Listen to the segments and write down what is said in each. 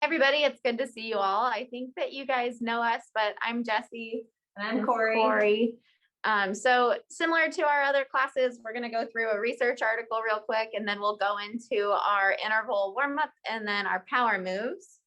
everybody. It's good to see you all. I think that you guys know us, but I'm Jessie. And I'm Corey. So similar to our other classes, we're going to go through a research article real quick, and then we'll go into our interval warm-up and then our power moves.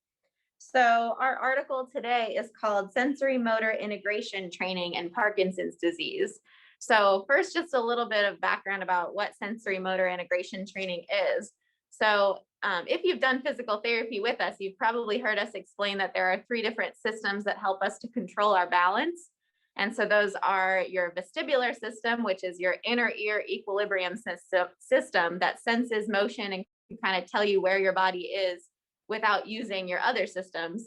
So our article today is called Sensory Motor Integration Training in Parkinson's Disease. So first, just a little bit of background about what sensory motor integration training is. So if you've done physical therapy with us, you've probably heard us explain that there are 3 different systems that help us to control our balance. And so those are your vestibular system, which is your inner ear equilibrium system that senses motion and can kind of tell you where your body is without using your other systems.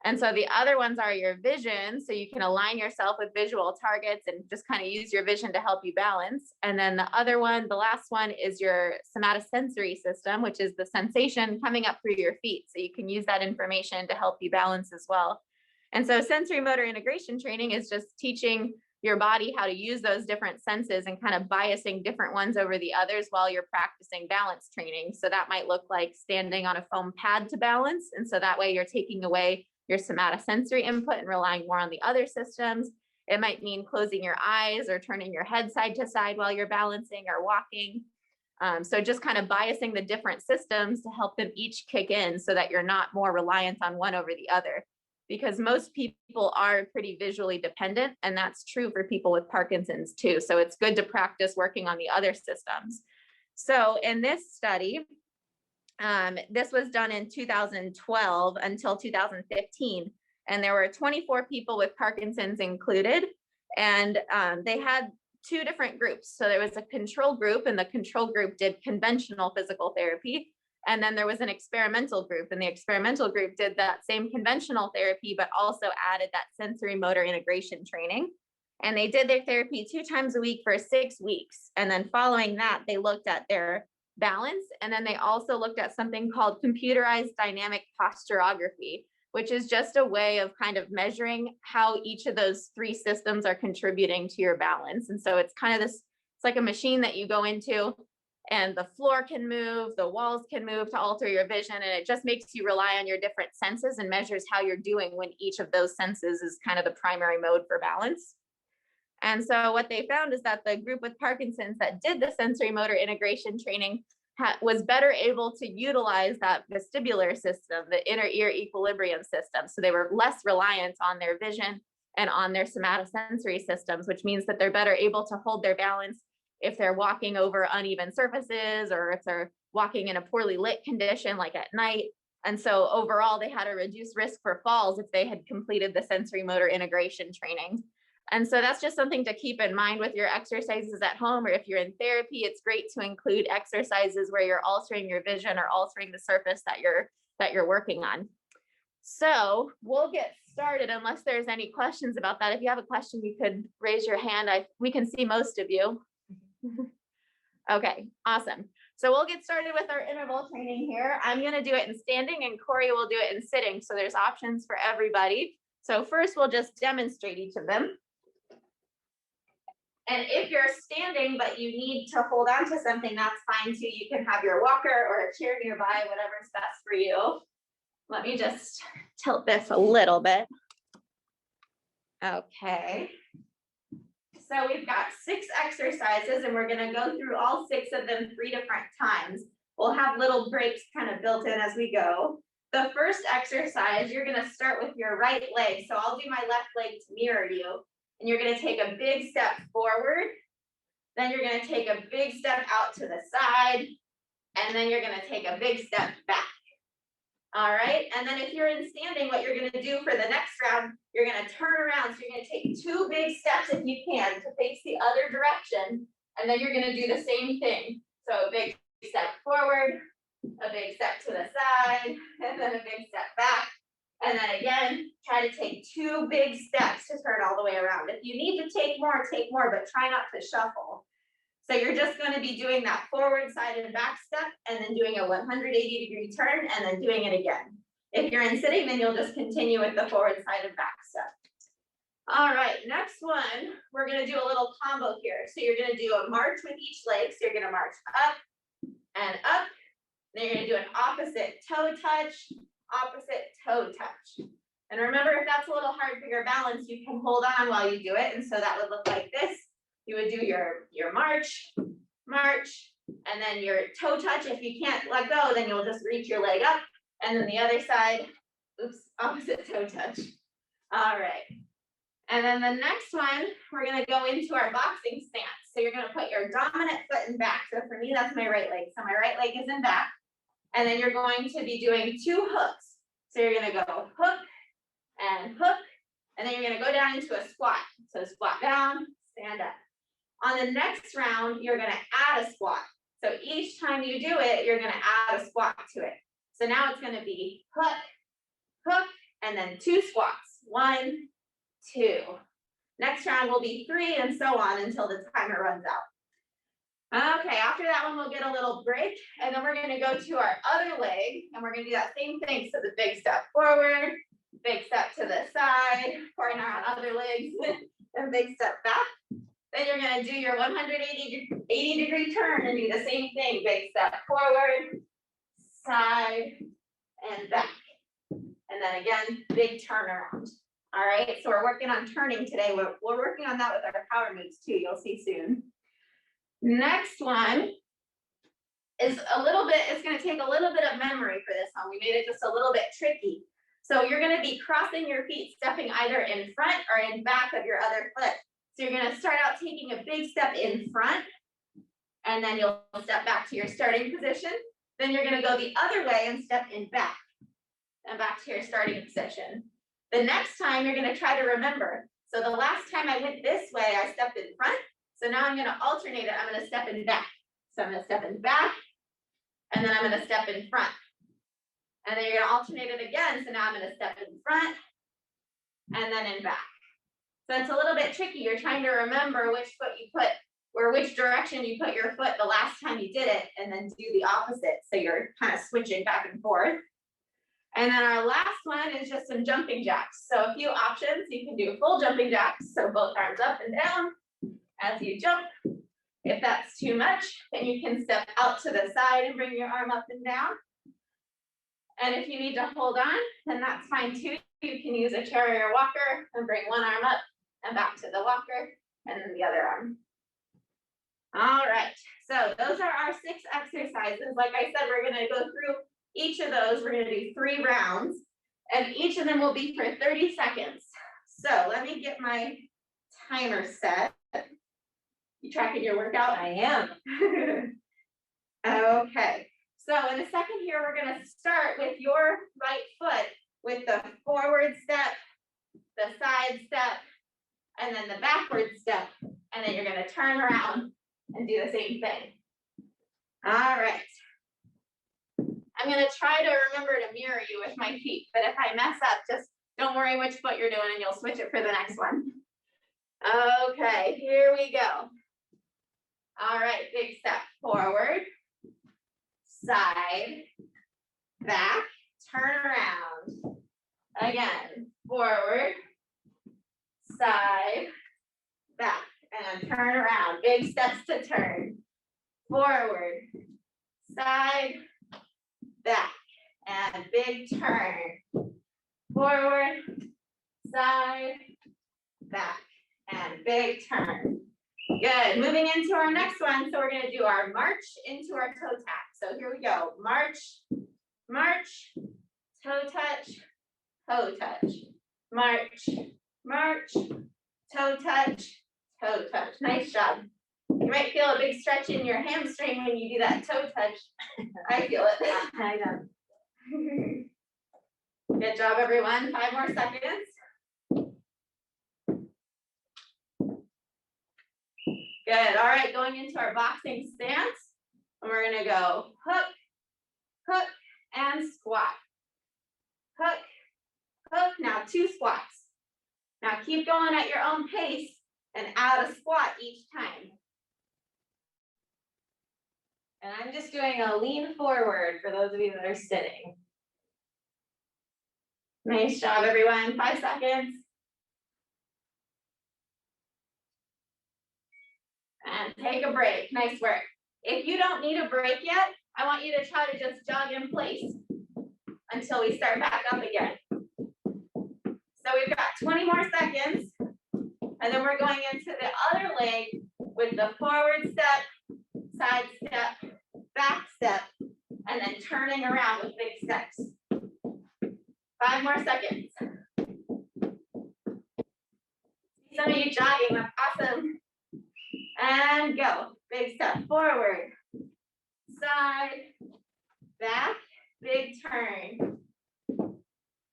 And so the other ones are your vision. So you can align yourself with visual targets and just kind of use your vision to help you balance. And then the other one, the last one, is your somatosensory system, which is the sensation coming up through your feet. So you can use that information to help you balance as well. And so sensory motor integration training is just teaching your body how to use those different senses and kind of biasing different ones over the others while you're practicing balance training. So that might look like standing on a foam pad to balance. And so that way you're taking away your somatosensory input and relying more on the other systems. It might mean closing your eyes or turning your head side to side while you're balancing or walking. So just kind of biasing the different systems to help them each kick in so that you're not more reliant on one over the other. Because most people are pretty visually dependent, and that's true for people with Parkinson's too. So it's good to practice working on the other systems. So in this study, this was done in 2012 until 2015, and there were 24 people with Parkinson's included, and they had 2 different groups. So there was a control group, and the control group did conventional physical therapy. And then there was an experimental group, and the experimental group did that same conventional therapy, but also added that sensory motor integration training. And they did their therapy 2 times a week for 6 weeks. And then following that, they looked at their balance. And then they also looked at something called computerized dynamic posturography, which is just a way of kind of measuring how each of those 3 systems are contributing to your balance. And so it's kind of this, it's like a machine that you go into, and the floor can move, the walls can move to alter your vision. And it just makes you rely on your different senses and measures how you're doing when each of those senses is kind of the primary mode for balance. And so what they found is that the group with Parkinson's that did the sensory motor integration training was better able to utilize that vestibular system, the inner ear equilibrium system. So they were less reliant on their vision and on their somatosensory systems, which means that they're better able to hold their balance if they're walking over uneven surfaces or if they're walking in a poorly lit condition like at night. And so overall, they had a reduced risk for falls if they had completed the sensory motor integration training. And so that's just something to keep in mind with your exercises at home, or if you're in therapy, it's great to include exercises where you're altering your vision or altering the surface that you're working on. So we'll get started unless there's any questions about that. If you have a question, you could raise your hand. We can see most of you. Okay, awesome. So we'll get started with our interval training here. I'm going to do it in standing and Corey will do it in sitting. So there's options for everybody. So first we'll just demonstrate each of them. And if you're standing, but you need to hold on to something, that's fine too. You can have your walker or a chair nearby, whatever's best for you. Let me just tilt this a little bit. Okay. So we've got 6 exercises and we're going to go through all 6 of them 3 different times. We'll have little breaks kind of built in as we go. The first exercise, you're going to start with your right leg. So I'll do my left leg to mirror you. And you're going to take a big step forward. Then you're going to take a big step out to the side. And then you're going to take a big step back. All right. And then if you're in standing, what you're going to do for the next round, you're going to turn around. So you're going to take 2 big steps if you can to face the other direction. And then you're going to do the same thing. So a big step forward, a big step to the side, and then a big step back. And then again, try to take 2 big steps to turn all the way around. If you need to take more, but try not to shuffle. So you're just going to be doing that forward, side, and back step, and then doing a 180-degree turn, and then doing it again. If you're in sitting, then you'll just continue with the forward, side, and back step. All right, next one, we're going to do a little combo here. So you're going to do a march with each leg. So you're going to march up and up. Then you're going to do an opposite toe touch opposite toe touch. And remember, if that's a little hard for your balance, you can hold on while you do it. And so that would look like this. You would do your march, march, and then your toe touch. If you can't let go, then you'll just reach your leg up. And then the other side, oops, opposite toe touch. All right. And then the next one, we're gonna go into our boxing stance. So you're gonna put your dominant foot in back. So for me, that's my right leg. So my right leg is in back. And then you're going to be doing 2 hooks. So you're gonna go hook and hook, and then you're gonna go down into a squat. So squat down, stand up. On the next round, you're gonna add a squat. So each time you do it, you're gonna add a squat to it. So now it's gonna be hook, hook, and then 2 squats. 1, 2. Next round will be 3 and so on until the timer runs out. Okay, after that one, we'll get a little break, and then we're gonna go to our other leg, and we're gonna do that same thing. So the big step forward, big step to the side, pouring our other legs, and big step back. Then you're gonna do your 180 degree turn and do the same thing. Big step forward, side, and back. And then again, big turnaround. All right, so we're working on turning today. We're working on that with our power moves too, you'll see soon. Next one is it's gonna take a little bit of memory for this one. We made it just a little bit tricky. So you're gonna be crossing your feet, stepping either in front or in back of your other foot. So you're gonna start out taking a big step in front, and then you'll step back to your starting position. Then you're gonna go the other way and step in back, and back to your starting position. The next time you're gonna try to remember. So the last time I went this way, I stepped in front. So now I'm gonna alternate it. I'm gonna step in back. So I'm gonna step in back, and then I'm gonna step in front. And then you're gonna alternate it again. So now I'm gonna step in front, and then in back. So it's a little bit tricky. You're trying to remember which foot you put, or which direction you put your foot the last time you did it, and then do the opposite. So you're kind of switching back and forth. And then our last one is just some jumping jacks. So a few options. You can do full jumping jacks. So both arms up and down as you jump. If that's too much, then you can step out to the side and bring your arm up and down. And if you need to hold on, then that's fine too. You can use a chair or your walker and bring one arm up and back to the walker, and then the other arm. All right, so those are our 6 exercises. Like I said, we're gonna go through each of those. We're gonna do 3 rounds, and each of them will be for 30 seconds. So let me get my timer set. You tracking your workout? I am. Okay, so in a second here, we're gonna start with your right foot with the forward step, the side step, and then the backward step. And then you're gonna turn around and do the same thing. All right. I'm gonna try to remember to mirror you with my feet, but if I mess up, just don't worry which foot you're doing and you'll switch it for the next one. Okay, here we go. All right, big step forward, side, back, turn around. Again, forward, side, back, and turn around. Big steps to turn. Forward, side, back, and big turn. Forward, side, back, and big turn. Good. Moving into our next one. So we're going to do our march into our toe tap. So here we go. March, march, toe touch, toe touch. March, march, toe touch, toe touch. Nice job. You might feel a big stretch in your hamstring when you do that toe touch. I feel it. I know. Good job, everyone. 5 more seconds. Good. All right, going into our boxing stance. And we're going to go hook, hook, and squat. Hook, hook. Now 2 squats. Now keep going at your own pace and add a squat each time. And I'm just doing a lean forward for those of you that are sitting. Nice job, everyone. 5 seconds. And take a break. Nice work. If you don't need a break yet, I want you to try to just jog in place until we start back up again. So we've got 20 more seconds, and then we're going into the other leg with the forward step, side step, back step, and then turning around with big steps. 5 more seconds. Some of you jogging, that's awesome. And go. Big step forward, side, back, big turn.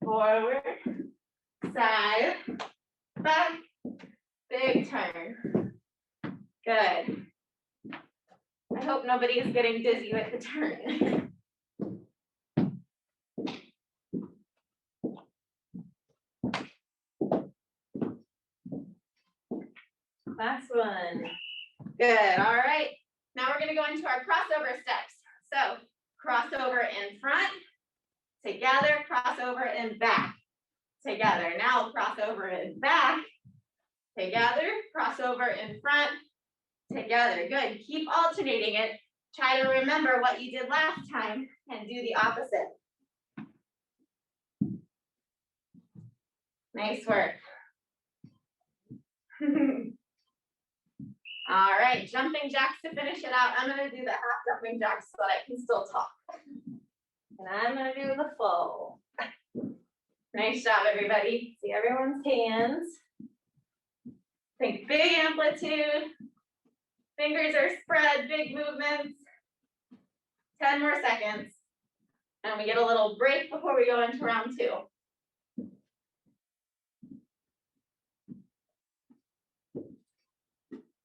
Forward, side, back, big turn. Good. I hope nobody is getting dizzy with the turn. Last one. Good. All right. Now we're going to go into our crossover steps. So crossover in front, together, crossover in back, together. Now crossover in back, together, crossover in front, together. Good. Keep alternating it. Try to remember what you did last time and do the opposite. Nice work. All right, jumping jacks to finish it out. I'm going to do the half jumping jacks so that I can still talk. And I'm going to do the full. Nice job, everybody. See everyone's hands. Think big amplitude. Fingers are spread, big movements. 10 more seconds. And we get a little break before we go into round 2.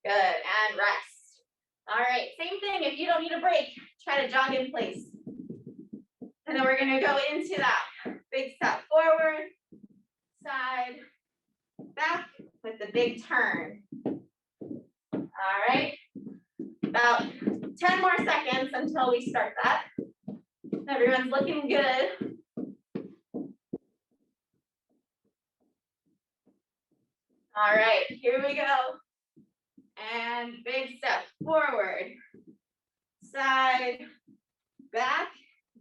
Good, and rest. All right, same thing. If you don't need a break, try to jog in place. And then we're gonna go into that big step forward, side, back with the big turn. All right, about 10 more seconds until we start that. Everyone's looking good. All right, here we go. And big step forward, side, back,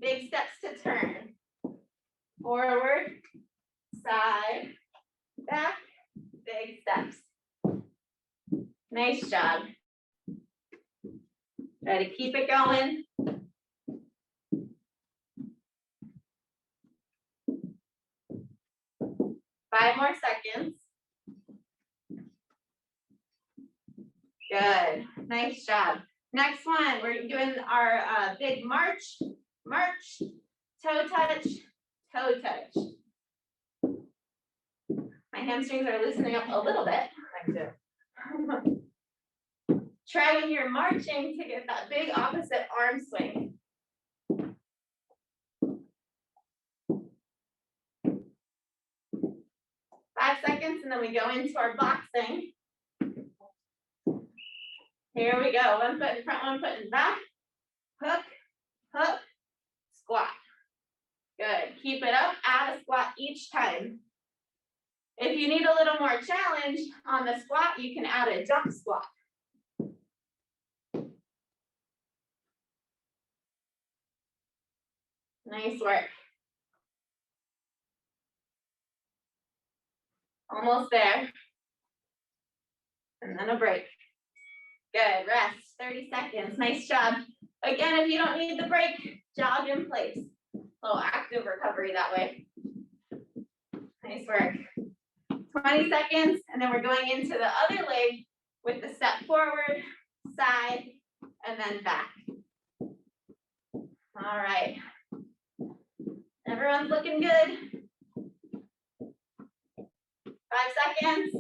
big steps to turn. Forward, side, back, big steps. Nice job. Try to keep it going. Five more seconds. Good, nice job. Next one, we're doing our big march, toe touch, toe touch. My hamstrings are loosening up a little bit. Thank you. Try when you're marching to get that big opposite arm swing. 5 seconds, and then we go into our boxing. Here we go. One foot in front, one foot in back. Hook, hook, squat. Good. Keep it up. Add a squat each time. If you need a little more challenge on the squat, you can add a jump squat. Nice work. Almost there. And then a break. Good, rest, 30 seconds, nice job. Again, if you don't need the break, jog in place. A little active recovery that way. Nice work. 20 seconds, and then we're going into the other leg with the step forward, side, and then back. All right. Everyone's looking good. 5 seconds.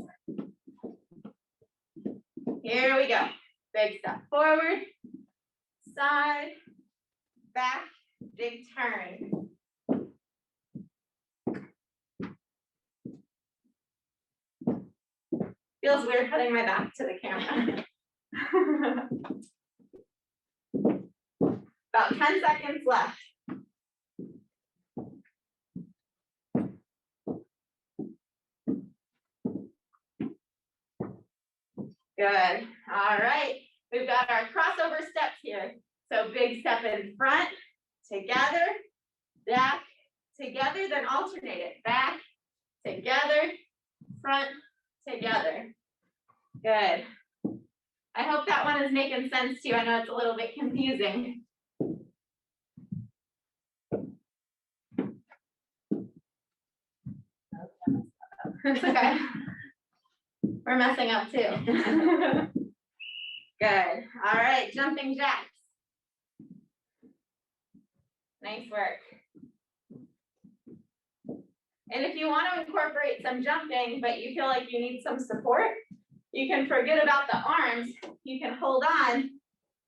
Here we go. Big step forward, side, back, big turn. Feels weird putting my back to the camera. About 10 seconds left. Good. All right. We've got our crossover steps here. So big step in front, together, back, together, then alternate it. Back, together, front, together. Good. I hope that one is making sense to you. I know it's a little bit confusing. It's okay. We're messing up too. Good. All right, jumping jacks. Nice work. And if you want to incorporate some jumping, but you feel like you need some support, you can forget about the arms. You can hold on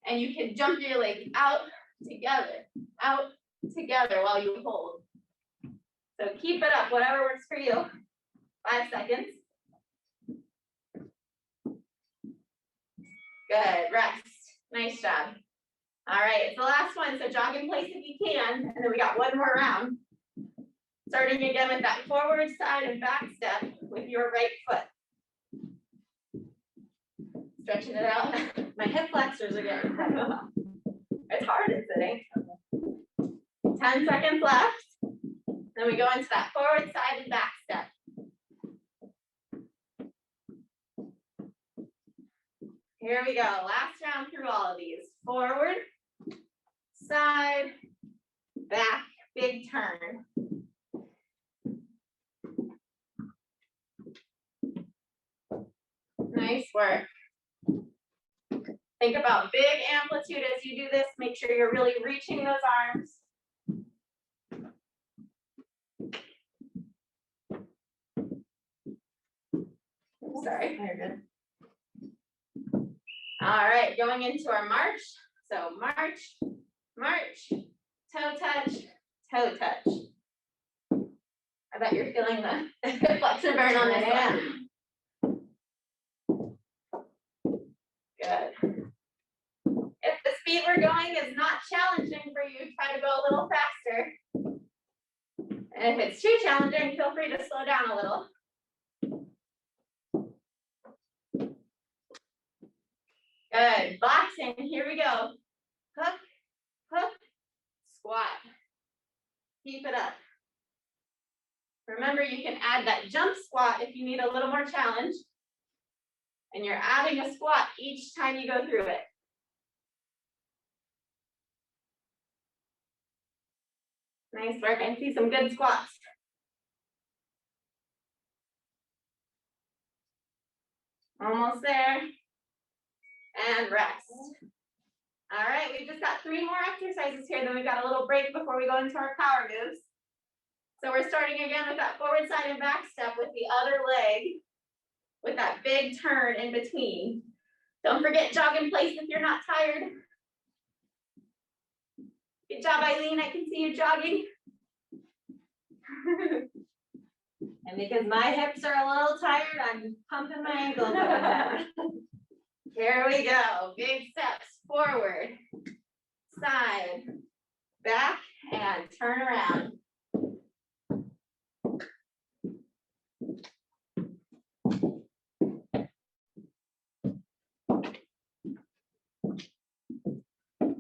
and you can jump your leg out together while you hold. So keep it up, whatever works for you. 5 seconds. Good, rest. Nice job. All right, it's the last one, so jog in place if you can, and then we got one more round. Starting again with that forward, side, and back step with your right foot. Stretching it out. My hip flexors are getting tight. It's hard in sitting. 10 seconds left. Then we go into that forward, side, and back step. Here we go, last round through all of these. Forward, side, back, big turn. Nice work. Think about big amplitude as you do this. Make sure you're really reaching those arms. Sorry, you're good. All right, going into our march. So march, march, toe touch, toe touch. I bet you're feeling the flexor burn on this one. Good. If the speed we're going is not challenging for you, try to go a little faster. And if it's too challenging, feel free to slow down a little. Good. Boxing. Here we go. Hook, hook, squat. Keep it up. Remember, you can add that jump squat if you need a little more challenge. And you're adding a squat each time you go through it. Nice work. I see some good squats. Almost there. And rest. All right, we've just got 3 more exercises here. Then we've got a little break before we go into our power moves. So we're starting again with that forward, side, and back step with the other leg, with that big turn in between. Don't forget, jog in place if you're not tired. Good job, Eileen. I can see you jogging. And because my hips are a little tired, I'm pumping my ankles up. Here we go. Big steps forward, side, back, and turn around.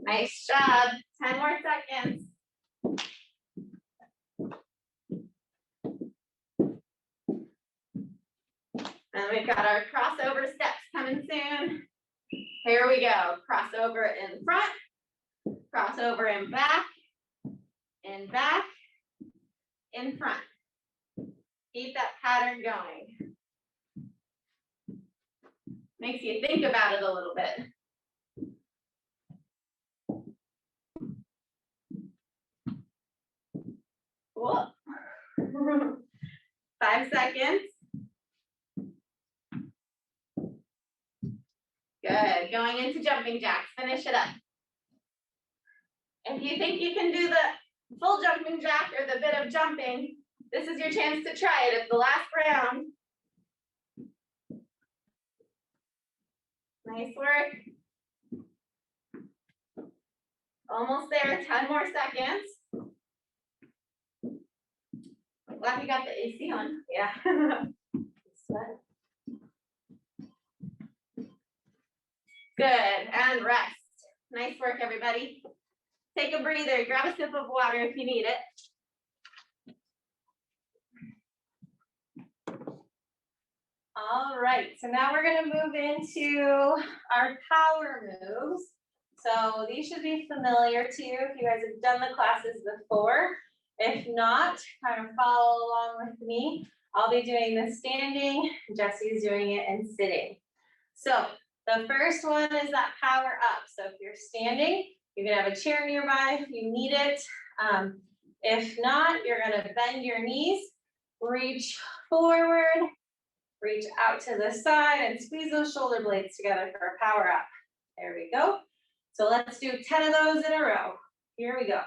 Nice job. 10 more seconds. And we've got our crossover steps coming soon. Here we go. Crossover in front, crossover in back, in front. Keep that pattern going. Makes you think about it a little bit. Cool. 5 seconds. Good. Going into jumping jacks. Finish it up. If you think you can do the full jumping jack or the bit of jumping, this is your chance to try it. It's the last round. Nice work. Almost there. 10 more seconds. I'm glad we got the AC on. Yeah. Good, and rest. Nice work, everybody. Take a breather, grab a sip of water if you need it. All right, so now we're gonna move into our power moves. So these should be familiar to you if you guys have done the classes before. If not, kind of follow along with me. I'll be doing the standing, Jesse's doing it in sitting. So the first one is that power up. So if you're standing, you can have a chair nearby if you need it. If not, you're gonna bend your knees, reach forward, reach out to the side and squeeze those shoulder blades together for a power up. There we go. So let's do 10 of those in a row. Here we go.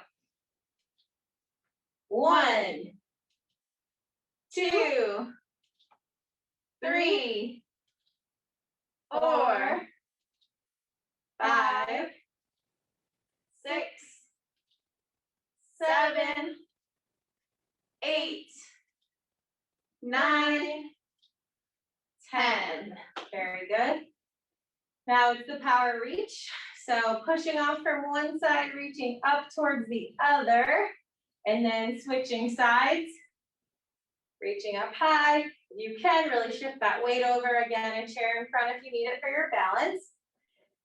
1, 2, 3, 4, 5, 6, 7, 8, 9, 10. Very good. Now it's the power reach. So pushing off from one side, reaching up towards the other, and then switching sides, reaching up high. You can really shift that weight over. Again, a chair in front if you need it for your balance.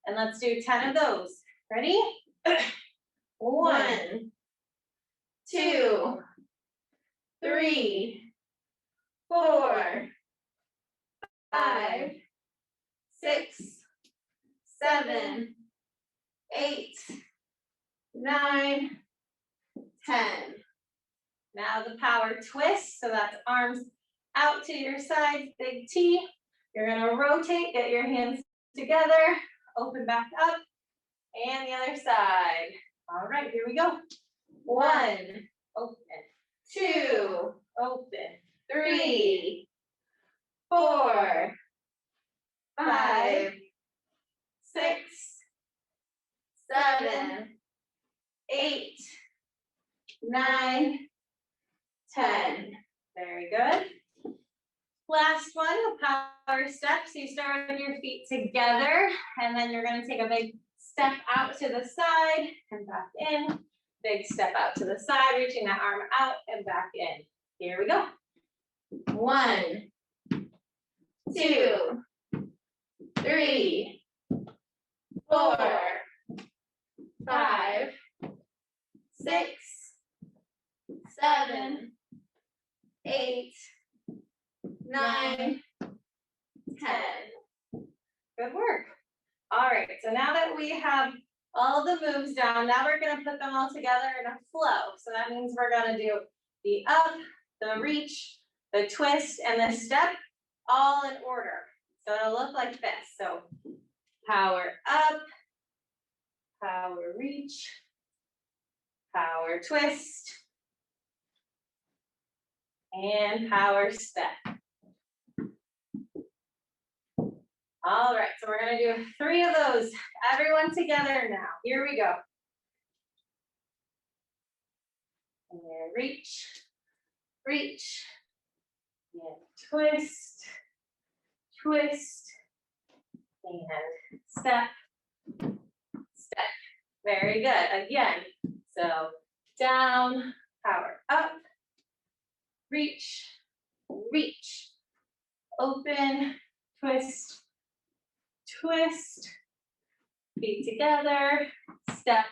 And let's do 10 of those. Ready? 1, 2, 3, 4, 5, 6, 7, 8, 9, 10. Now the power twist, so that's arms out to your sides, big T. You're gonna rotate, get your hands together, open back up, and the other side. All right, here we go. 1, open, 2, open, 3, 4, 5, 6, 7, 8, 9, 10. Very good. Last one, the power step. So you start with your feet together, and then you're going to take a big step out to the side and back in. Big step out to the side, reaching that arm out and back in. Here we go. 1, 2, 3, 4, 5, 6, 7, 8, 9, 10. Good work. All right, so now that we have all the moves down, now we're going to put them all together in a flow. So that means we're going to do the up, the reach, the twist, and the step all in order. So it'll look like this. So power up, power reach, power twist, and power step. All right, so we're gonna do 3 of those. Everyone together now. Here we go. And reach, reach, and twist, twist, and step, step. Very good. Again, so down, power up, reach, reach, open, twist, twist, feet together, step,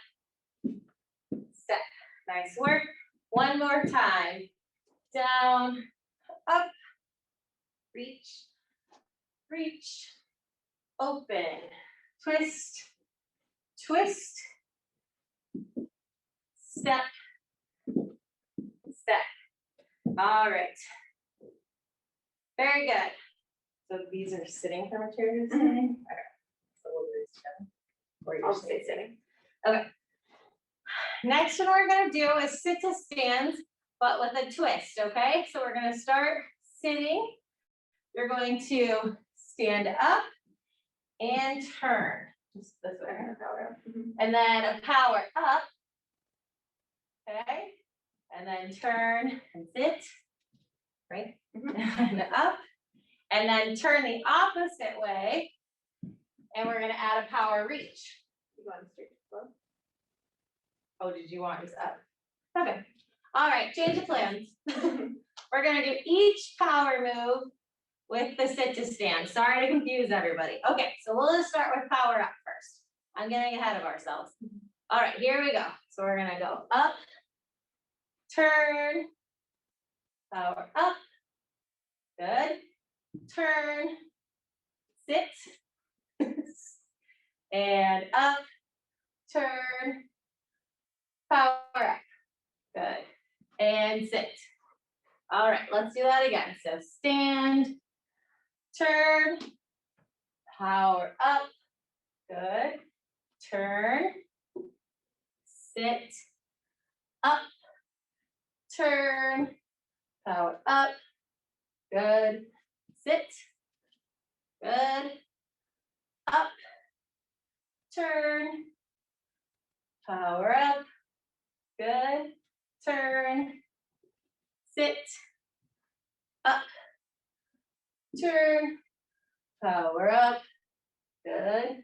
step. Nice work. One more time. Down, up, reach, reach, open, twist, twist, step, step. All right. Very good. So these are sitting from a chair. Okay. So we'll do this together. Or you'll stay sitting. Okay. Next one we're going to do is sit to stand, but with a twist. Okay. So we're going to start sitting. You're going to stand up and turn. Just this way. And then a power up. Okay. And then turn and sit. Right. And up. And then turn the opposite way. And we're going to add a power reach. You want straight to Oh, did you want this up? Okay. All right, change of plans. We're going to do each power move with the sit to stand. Sorry to confuse everybody. Okay, so we'll just start with power up first. I'm getting ahead of ourselves. All right, here we go. So we're gonna go up, turn, power up, good, turn, sit, and up, turn, power up, good, and sit. All right, let's do that again. So stand, turn, power up, good, turn, sit, up, turn, power up, good, sit, good, up, turn, power up, good, turn, sit, up, turn, power up, good,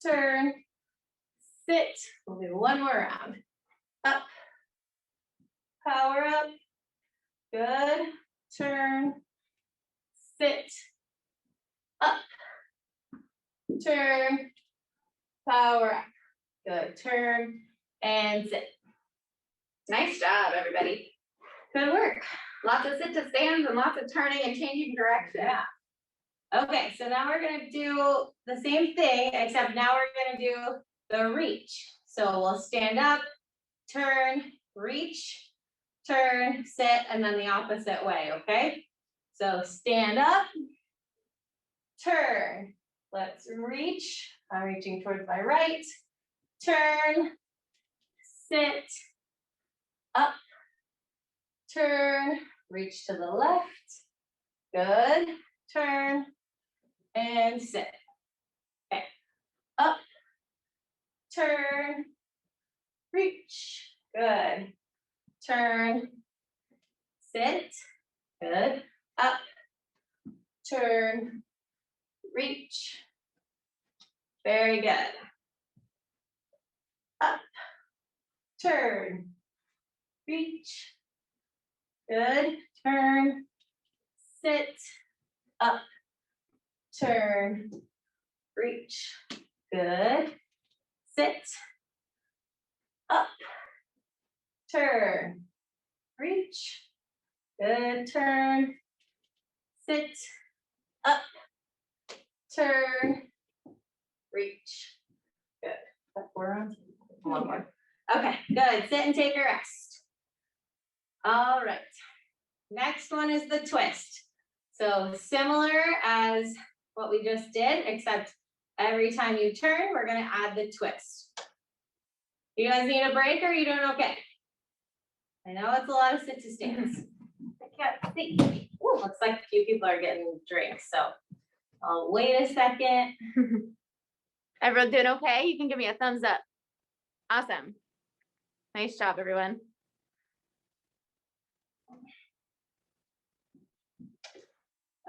turn, sit, we'll do one more round, up, power up, good, turn, sit, up, turn, power up, good, turn, and sit. Nice job, everybody. Good work. Lots of sit to stands and lots of turning and changing direction. Yeah. Okay, so now we're gonna do the same thing, except now we're gonna do the reach. So we'll stand up, turn, reach, turn, sit, and then the opposite way, okay? So stand up, turn. Let's reach. I'm reaching towards my right. Turn, sit, up, turn, reach to the left. Good. Turn and sit. Okay. Up, turn, reach. Good. Turn, sit. Good. Up, turn, reach. Very good. Up, turn, reach. Good. Turn, sit, up, turn, reach. Good. Sit, up, turn, reach. Good. Turn, sit, up, turn, reach. Good. That's 4 rounds. One more. Okay, good. Sit and take a rest. All right. Next one is the twist. So similar as what we just did, except every time you turn, we're going to add the twist. You guys need a break or are you doing okay? I know it's a lot of sit to stands. I can't see. Ooh, looks like a few people are getting drinks, so I'll wait a second. Everyone doing okay? You can give me a thumbs up. Awesome. Nice job, everyone.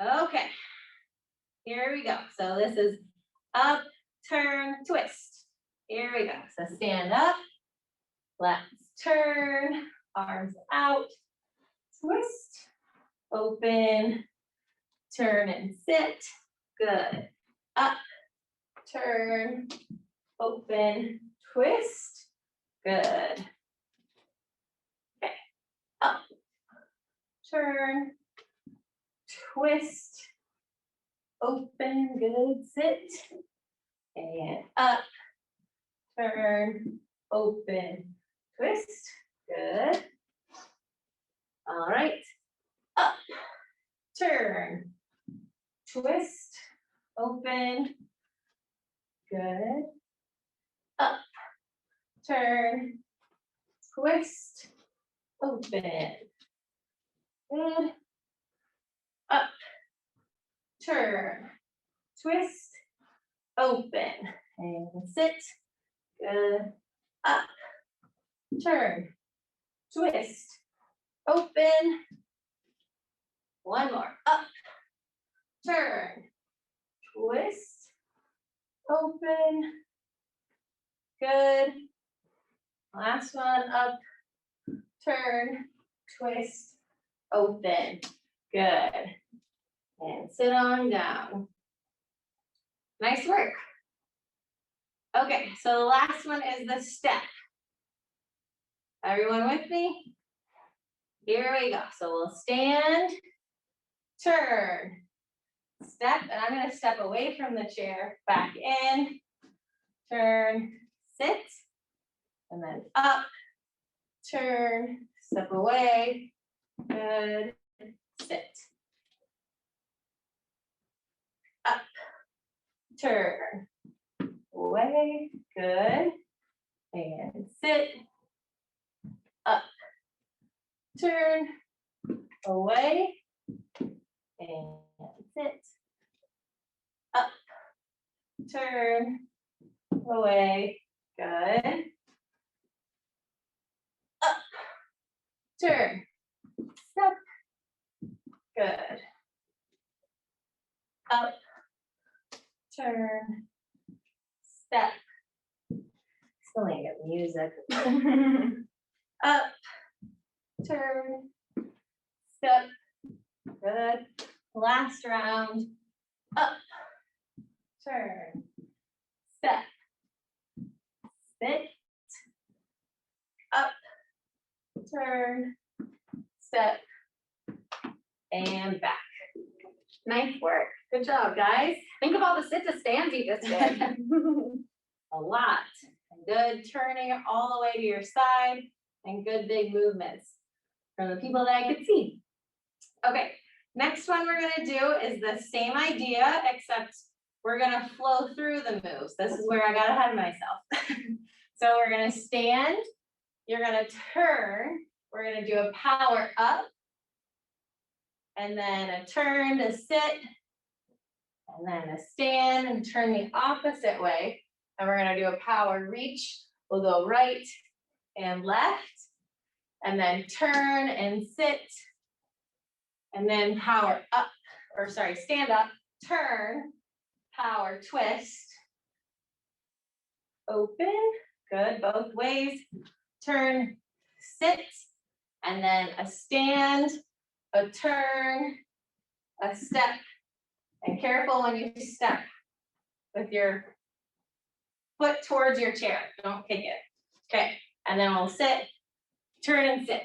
Okay, here we go. So this is up, turn, twist. Here we go. So stand up, let's turn, arms out, twist, open, turn and sit. Good. Up, turn, open, twist. Good. Okay. Up, turn, twist, open, good, sit, and up, turn, open, twist, good. All right, up, turn, twist, open, good. Up, turn, twist, open, good. Up, turn, twist, open, and sit, good. Up, turn, twist, open. One more, up, turn, twist, open, good. Last one, up, turn, twist, open, good. And sit on down. Nice work. Okay, so the last one is the step. Everyone with me? Here we go. So we'll stand, turn, step, and I'm gonna step away from the chair, back in, turn, sit, and then up, turn, step away, good, sit. Up, turn, away, good, and sit, up, turn, away, and sit, up, turn, away, good, up, turn, step, good, up, turn, step, still ain't got music, up, turn, step, good, last round, up, turn, step, sit, up, turn, step, and back. Nice work. Good job, guys. Think of all the sit to stands you just did. A lot. Good turning all the way to your side and good big movements from the people that I could see. Okay, next one we're gonna do is the same idea, except we're gonna flow through the moves. This is where I got ahead of myself. So we're gonna stand, you're gonna turn, we're gonna do a power up, and then a turn to sit, and then a stand and turn the opposite way. And we're gonna do a power reach. We'll go right and left, and then turn and sit, and then power up, or sorry, stand up, turn, power twist, open, good, both ways, turn, sit, and then a stand, a turn, a step, and careful when you step with your foot towards your chair, don't kick it. Okay, and then we'll sit, turn and sit.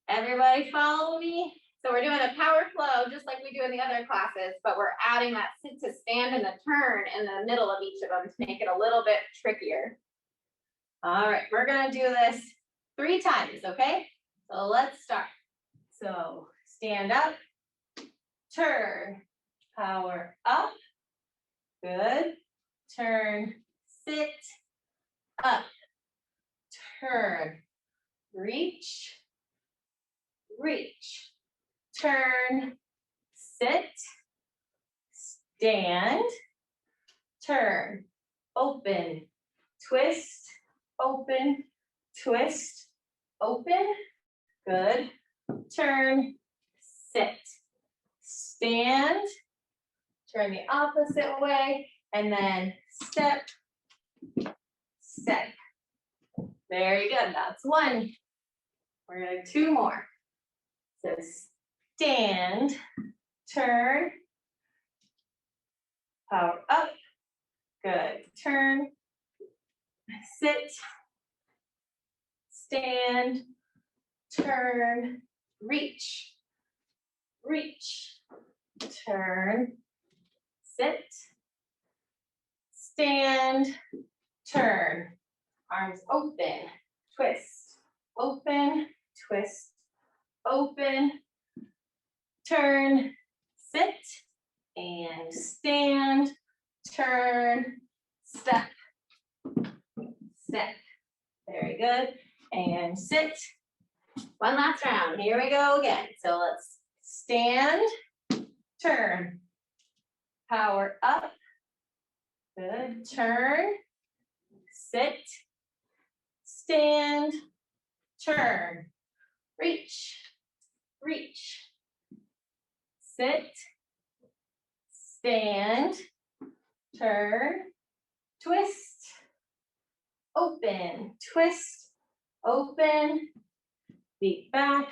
Everybody follow me? So we're doing a power flow just like we do in the other classes, but we're adding that sit to stand and the turn in the middle of each of them to make it a little bit trickier. All right, we're gonna do this 3 times, okay? So let's start. So stand up, turn, power up, good, turn, sit, up, turn, reach, reach, turn, sit, stand, turn, open, twist, open, twist, open, good, turn, sit, stand, turn the opposite way, and then step, step. Very good, that's 1. We're gonna do 2 more. So stand, turn, power up, good, turn, sit, stand, turn, reach, reach, turn, sit, stand, turn, arms open, twist, open, twist, open, turn, sit, and stand, turn, step, step. Very good. And sit. One last round. Here we go again. So let's stand, turn, power up, good, turn, sit, stand, turn, reach, reach, sit, stand, turn, twist, open, twist, open, feet back,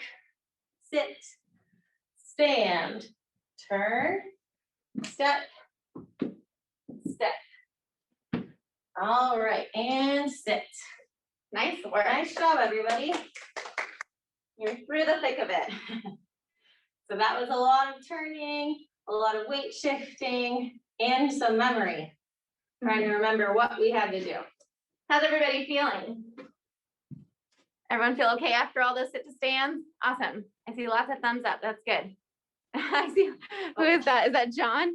sit, stand, turn, step, step. All right, and sit. Nice work. Nice job, everybody. You're through the thick of it. So that was a lot of turning, a lot of weight shifting, and some memory. Trying to remember what we had to do. How's everybody feeling? Everyone feel okay after all those sit to stands? Awesome. I see lots of thumbs up. That's good. I see. Who is that? Is that John?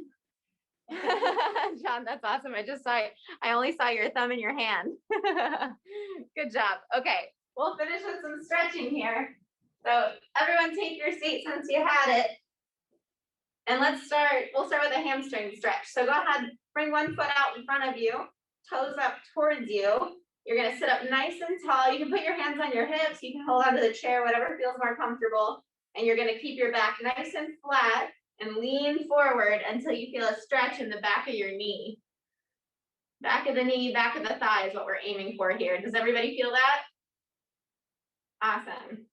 John, that's awesome. I just saw it. I only saw your thumb in your hand. Good job. Okay, we'll finish with some stretching here. So everyone take your seat since you had it. And let's start, we'll start with a hamstring stretch. So go ahead, bring one foot out in front of you, toes up towards you. You're gonna sit up nice and tall. You can put your hands on your hips, you can hold onto the chair, whatever feels more comfortable. And you're gonna keep your back nice and flat and lean forward until you feel a stretch in the back of your knee. Back of the knee, back of the thigh is what we're aiming for here. Does everybody feel that? Awesome.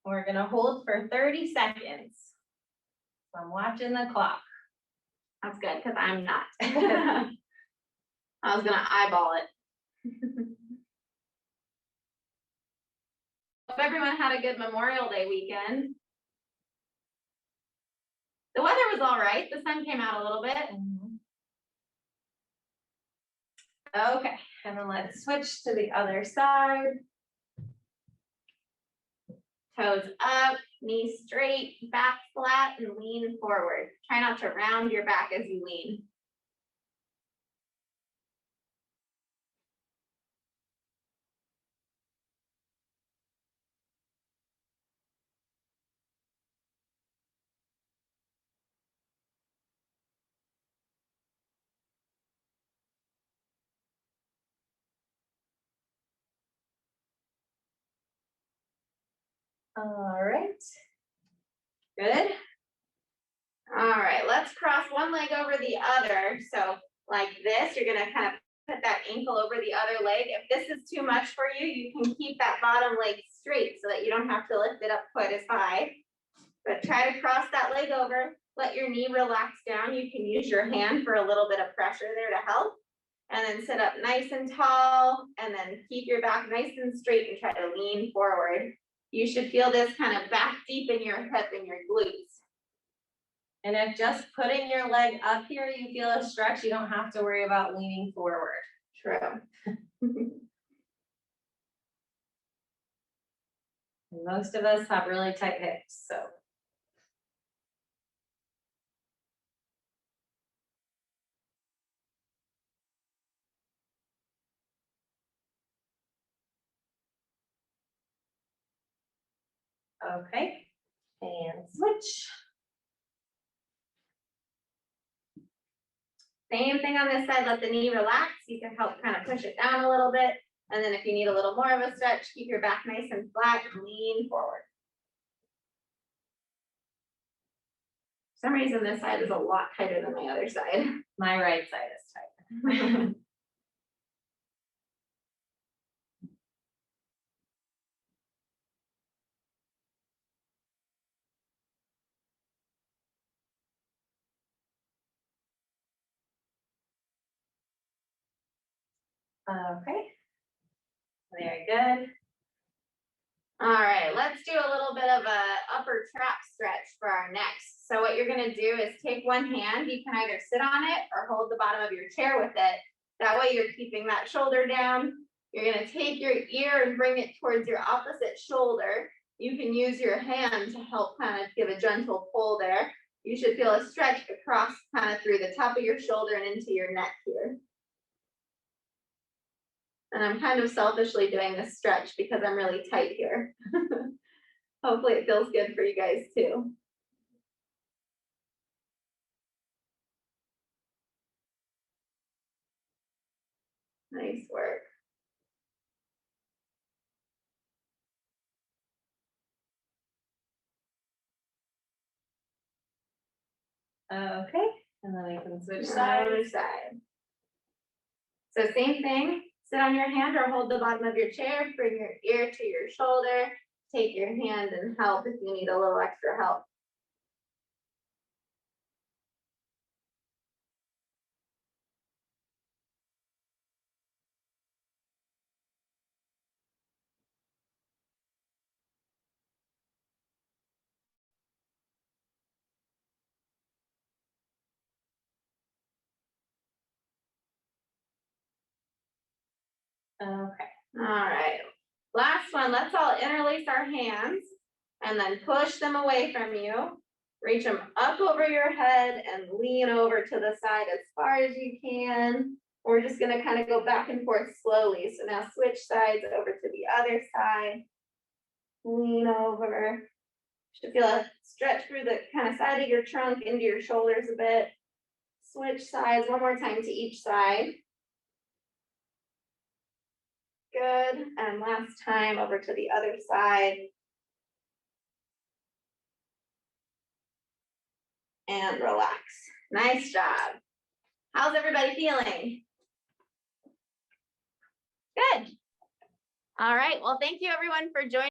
We're gonna hold for 30 seconds. So I'm watching the clock. That's good, because I'm not. I was gonna eyeball it. Hope everyone had a good Memorial Day weekend. The weather was all right. The sun came out a little bit. Okay, and then let's switch to the other side. Toes up, knees straight, back flat, and lean forward. Try not to round your back as you lean. All right. Good. All right, let's cross one leg over the other. So like this, you're gonna kind of put that ankle over the other leg. If this is too much for you, you can keep that bottom leg straight so that you don't have to lift it up quite as high. But try to cross that leg over, let your knee relax down. You can use your hand for a little bit of pressure there to help. And then sit up nice and tall, and then keep your back nice and straight and try to lean forward. You should feel this kind of back deep in your hip and your glutes. And if just putting your leg up here, you feel a stretch, you don't have to worry about leaning forward. True. Most of us have really tight hips, so. Okay, and switch. Same thing on this side, let the knee relax. You can help kind of push it down a little bit. And then if you need a little more of a stretch, keep your back nice and flat and lean forward. For some reason, this side is a lot tighter than my other side. My right side is tight. Okay, very good. All right, let's do a little bit of a upper trap stretch for our necks. So what you're gonna do is take one hand, you can either sit on it or hold the bottom of your chair with it. That way you're keeping that shoulder down. You're gonna take your ear and bring it towards your opposite shoulder. You can use your hand to help kind of give a gentle pull there. You should feel a stretch across kind of through the top of your shoulder and into your neck here. And I'm kind of selfishly doing this stretch because I'm really tight here. Hopefully it feels good for you guys too. Nice work. Okay, and then we can switch Other sides. side. So same thing, sit on your hand or hold the bottom of your chair, bring your ear to your shoulder, take your hand and help if you need a little extra help. Okay. All right. Last one, let's all interlace our hands and then push them away from you. Reach them up over your head and lean over to the side as far as you can. We're just gonna kind of go back and forth slowly. So now switch sides over to the other side. Lean over. Should feel a stretch through the kind of side of your trunk into your shoulders a bit. Switch sides one more time to each side. Good, and last time over to the other side. And relax. Nice job. How's everybody feeling? Good. All right, well, thank you everyone for joining.